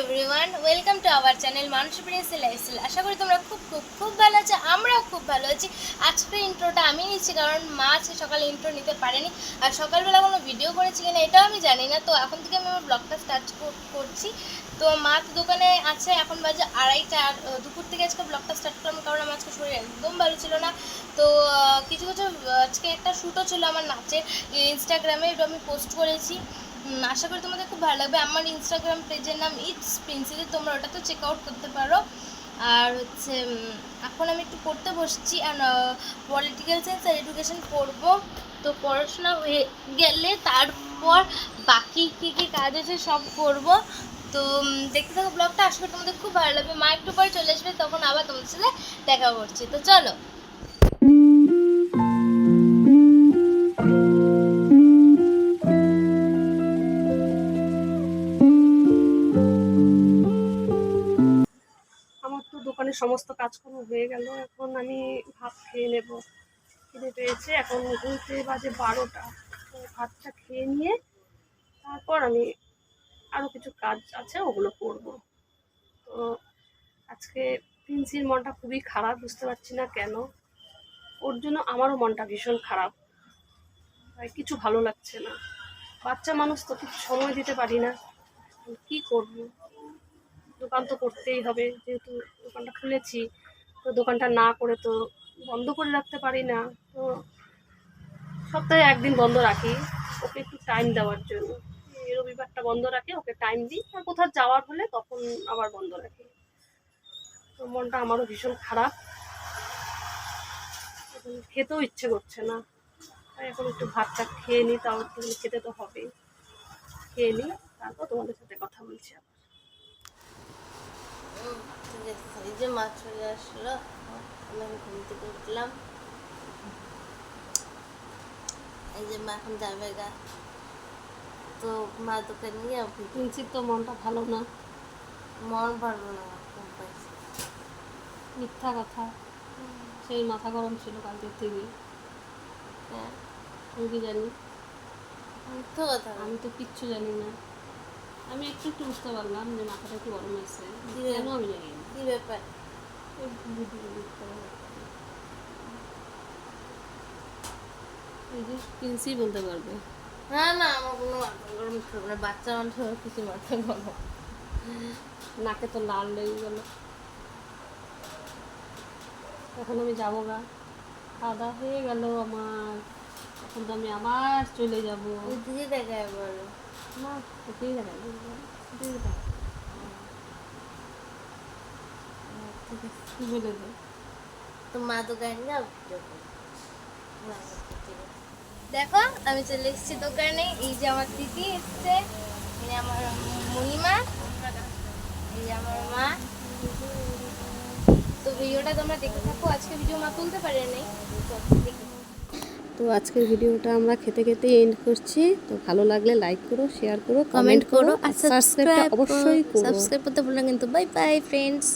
Everyone, welcome to our channel মানুষ Princy lifestyle. আশা করি তোমরা খুব ভালো আছো। আমরাও খুব ভালো আছি। আজকের ইন্ট্রোটা আমি নিচ্ছি, কারণ মা আজকে সকালে ইন্ট্রো নিতে পারেনি। আর সকালবেলা কোনো ভিডিও করেছি কিনা এটাও আমি জানি না। তো এখন থেকে আমি আমার ব্লগটা স্টার্ট করছি। তো মা তো দোকানে আছে, এখন বাজে 2:30। আর দুপুর থেকে আজকে ব্লগটা স্টার্ট করলাম, কারণ আমার আজকে শরীর একদম ভালো ছিল না। তো কিছু আজকে একটা শ্যুটও ছিল আমার নাচের, ইনস্টাগ্রামে এটা আমি পোস্ট করেছি। আশা করি তোমাদের খুব ভালো লাগবে। আমার ইনস্টাগ্রাম পেজের নাম ইটস প্রিন্সি, তোমরা ওটা তো চেক আউট করতে পারো। আর হচ্ছে এখন আমি একটু পড়তে বসছি, আর পলিটিক্যাল সায়েন্স আর এডুকেশন পড়বো। তো পড়াশোনা হয়ে গেলে তারপর বাকি কী কাজ আছে সব করব। তো দেখতে থাকো ব্লগটা, আশা করি তোমাদের খুব ভালো লাগবে। মা একটু পরে চলে আসবে, তখন আবার তোমাদের সাথে দেখা করছি। তো চলো। আমার তো দোকানের সমস্ত কাজকর্ম হয়ে গেল। এখন আমি ভাত খেয়ে নেব। খিদে পেয়েছে, এখন ঘুরতে বাজে 12টা। তো ভাতটা খেয়ে নিয়ে তারপর আমি আরও কিছু কাজ আছে ওগুলো করব। তো আজকে প্রিন্সির মনটা খুবই খারাপ, বুঝতে পারছি না কেন। ওর জন্য আমারও মনটা ভীষণ খারাপ, তাই কিছু ভালো লাগছে না। বাচ্চা মানুষ তো কিছু সময় দিতে পারি না, কি করব। দোকান তো করতেই হবে, যেহেতু দোকানটা খুলেছি। তো দোকানটা না করে তো বন্ধ করে রাখতে পারি না। তো সপ্তাহে একদিন বন্ধ রাখি, ওকে একটু টাইম দেওয়ার জন্য। এই রবিবারটা বন্ধ রাখি, ওকে টাইম দিই। আর কোথাও যাওয়ার হলে তখন আবার বন্ধ রাখি। তো মনটা আমারও ভীষণ খারাপ, এখন খেতেও ইচ্ছে করছে না। তাই এখন একটু ভাতটা খেয়ে নিই, তাও একটু খেতে তো হবেই। খেয়ে নিই, তারপর তোমাদের সাথে কথা বলছি আবার। এই যে মা চলে আসলো, আমি ঘুম থেকে উঠলাম। এই যে মা এখন যাবে গা। তো মা তোকে নিয়ে প্রিন্সির তো মনটা ভালো না। মন ভালো না, ঘুম পাইছে। মিথ্যা কথা, সেই মাথা গরম ছিল কালকের থেকে। হ্যাঁ, আমি কি জানি? মিথ্যা কথা। আমি তো কিচ্ছু জানি না। আমি একটু বুঝতে পারলাম যে মাথাটা একটু গরম হয়েছে, কেন আমি জানি না। কি ব্যাপার? এই যে প্রিন্সি বলতে পারবে। না, আমার কোনো মাথা গরম ছিল না। বাচ্চা মানুষের কিছু মাথা গরম। নাকে তো লাল লেগে গেল। এখন আমি যাবো গা, খাওয়া দাওয়া হয়ে গেল আমার। এখন তো আমি আবার চলে যাবো। ওই দিকে দেখায় বলো না, ওকেই দেখাই। ঠিক আছে, কি বলে দে। তো মা দোকানে যাও। দেখো আমি চলে এসেছি দোকানে। এই যে আমার দিদি এসছে, এই যে আমার মণিমা, এই যে আমার মা। তো ভিডিওটা তোমরা দেখতে থাকো। আজকে ভিডিও মা তুলতে পারে নাই, তো আজকের ভিডিওটা আমরা খেতে খেতে এন্ড করছি। তো ভালো লাগলে লাইক করো, শেয়ার করো, কমেন্ট করো, আর সাবস্ক্রাইবটা অবশ্যই করো। সাবস্ক্রাইব করতে ভুলো না কিন্তু। Bye bye friends.